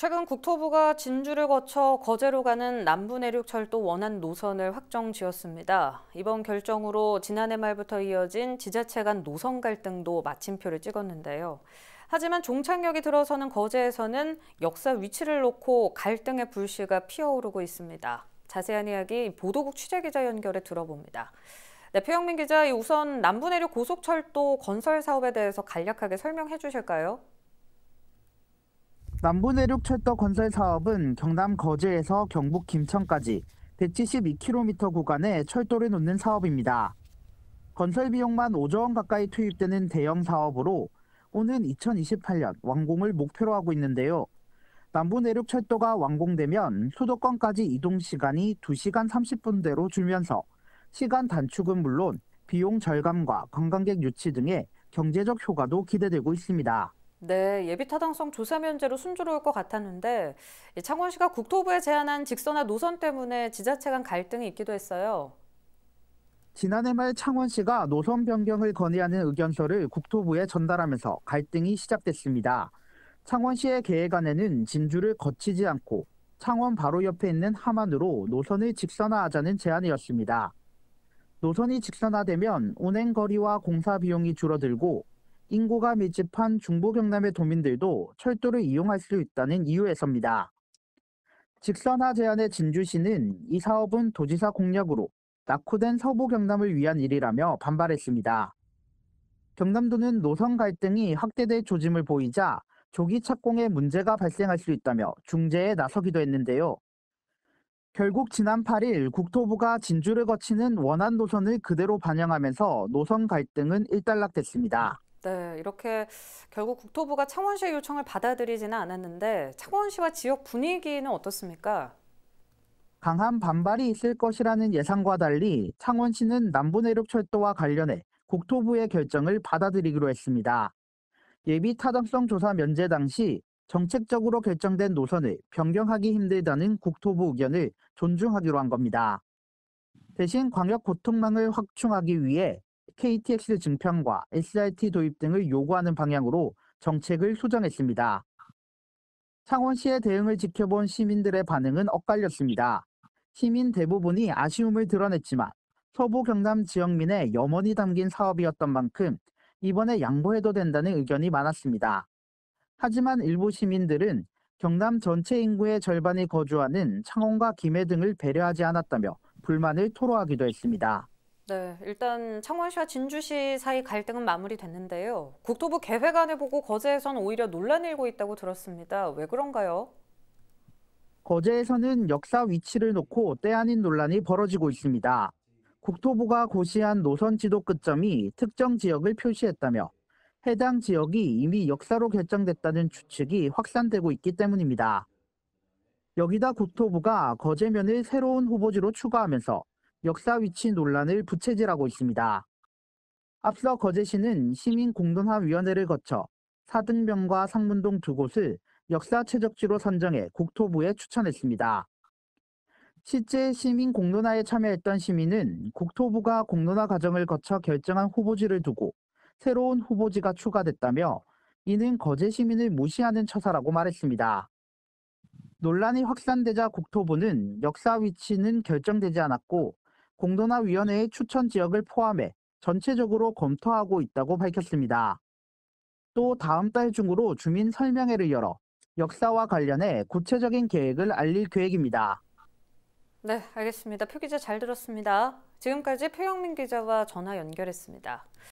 최근 국토부가 진주를 거쳐 거제로 가는 남부내륙철도 원안 노선을 확정 지었습니다. 이번 결정으로 지난해 말부터 이어진 지자체 간 노선 갈등도 마침표를 찍었는데요. 하지만 종착역이 들어서는 거제에서는 역사 위치를 놓고 갈등의 불씨가 피어오르고 있습니다. 자세한 이야기 보도국 취재기자 연결해 들어봅니다. 네, 표영민 기자, 우선 남부내륙 고속철도 건설 사업에 대해서 간략하게 설명해 주실까요? 남부내륙철도 건설 사업은 경남 거제에서 경북 김천까지 172km 구간에 철도를 놓는 사업입니다. 건설 비용만 5조 원 가까이 투입되는 대형 사업으로 오는 2028년 완공을 목표로 하고 있는데요. 남부내륙철도가 완공되면 수도권까지 이동 시간이 2시간 30분대로 줄면서 시간 단축은 물론 비용 절감과 관광객 유치 등의 경제적 효과도 기대되고 있습니다. 네, 예비타당성 조사 면제로 순조로울 것 같았는데 창원시가 국토부에 제안한 직선화 노선 때문에 지자체 간 갈등이 있기도 했어요. 지난해 말 창원시가 노선 변경을 건의하는 의견서를 국토부에 전달하면서 갈등이 시작됐습니다. 창원시의 계획안에는 진주를 거치지 않고 창원 바로 옆에 있는 함안으로 노선을 직선화하자는 제안이었습니다. 노선이 직선화되면 운행 거리와 공사 비용이 줄어들고 인구가 밀집한 중부 경남의 도민들도 철도를 이용할 수 있다는 이유에서입니다. 직선화 제안의 진주시는 이 사업은 도지사 공약으로 낙후된 서부 경남을 위한 일이라며 반발했습니다. 경남도는 노선 갈등이 확대될 조짐을 보이자 조기 착공에 문제가 발생할 수 있다며 중재에 나서기도 했는데요. 결국 지난 8일 국토부가 진주를 거치는 원안 노선을 그대로 반영하면서 노선 갈등은 일단락됐습니다. 네, 이렇게 결국 국토부가 창원시의 요청을 받아들이지는 않았는데 창원시와 지역 분위기는 어떻습니까? 강한 반발이 있을 것이라는 예상과 달리 창원시는 남부내륙철도와 관련해 국토부의 결정을 받아들이기로 했습니다. 예비 타당성 조사 면제 당시 정책적으로 결정된 노선을 변경하기 힘들다는 국토부 의견을 존중하기로 한 겁니다. 대신 광역 고통망을 확충하기 위해 KTX 증편과 SRT 도입 등을 요구하는 방향으로 정책을 수정했습니다. 창원시의 대응을 지켜본 시민들의 반응은 엇갈렸습니다. 시민 대부분이 아쉬움을 드러냈지만 서부 경남 지역민의 염원이 담긴 사업이었던 만큼 이번에 양보해도 된다는 의견이 많았습니다. 하지만 일부 시민들은 경남 전체 인구의 절반이 거주하는 창원과 김해 등을 배려하지 않았다며 불만을 토로하기도 했습니다. 네, 일단 창원시와 진주시 사이 갈등은 마무리됐는데요. 국토부 계획안을 보고 거제에선 오히려 논란이 일고 있다고 들었습니다. 왜 그런가요? 거제에서는 역사 위치를 놓고 때 아닌 논란이 벌어지고 있습니다. 국토부가 고시한 노선 지도 끝점이 특정 지역을 표시했다며 해당 지역이 이미 역사로 결정됐다는 추측이 확산되고 있기 때문입니다. 여기다 국토부가 거제면을 새로운 후보지로 추가하면서 역사 위치 논란을 부채질하고 있습니다. 앞서 거제시는 시민공론화위원회를 거쳐 사등병과 상문동 두 곳을 역사 최적지로 선정해 국토부에 추천했습니다. 실제 시민 공론화에 참여했던 시민은 국토부가 공론화 과정을 거쳐 결정한 후보지를 두고 새로운 후보지가 추가됐다며 이는 거제 시민을 무시하는 처사라고 말했습니다. 논란이 확산되자 국토부는 역사 위치는 결정되지 않았고 공론화위원회의 추천 지역을 포함해 전체적으로 검토하고 있다고 밝혔습니다. 또 다음 달 중으로 주민 설명회를 열어 역사와 관련해 구체적인 계획을 알릴 계획입니다. 네, 알겠습니다. 표 기자 잘 들었습니다. 지금까지 표영민 기자와 전화 연결했습니다.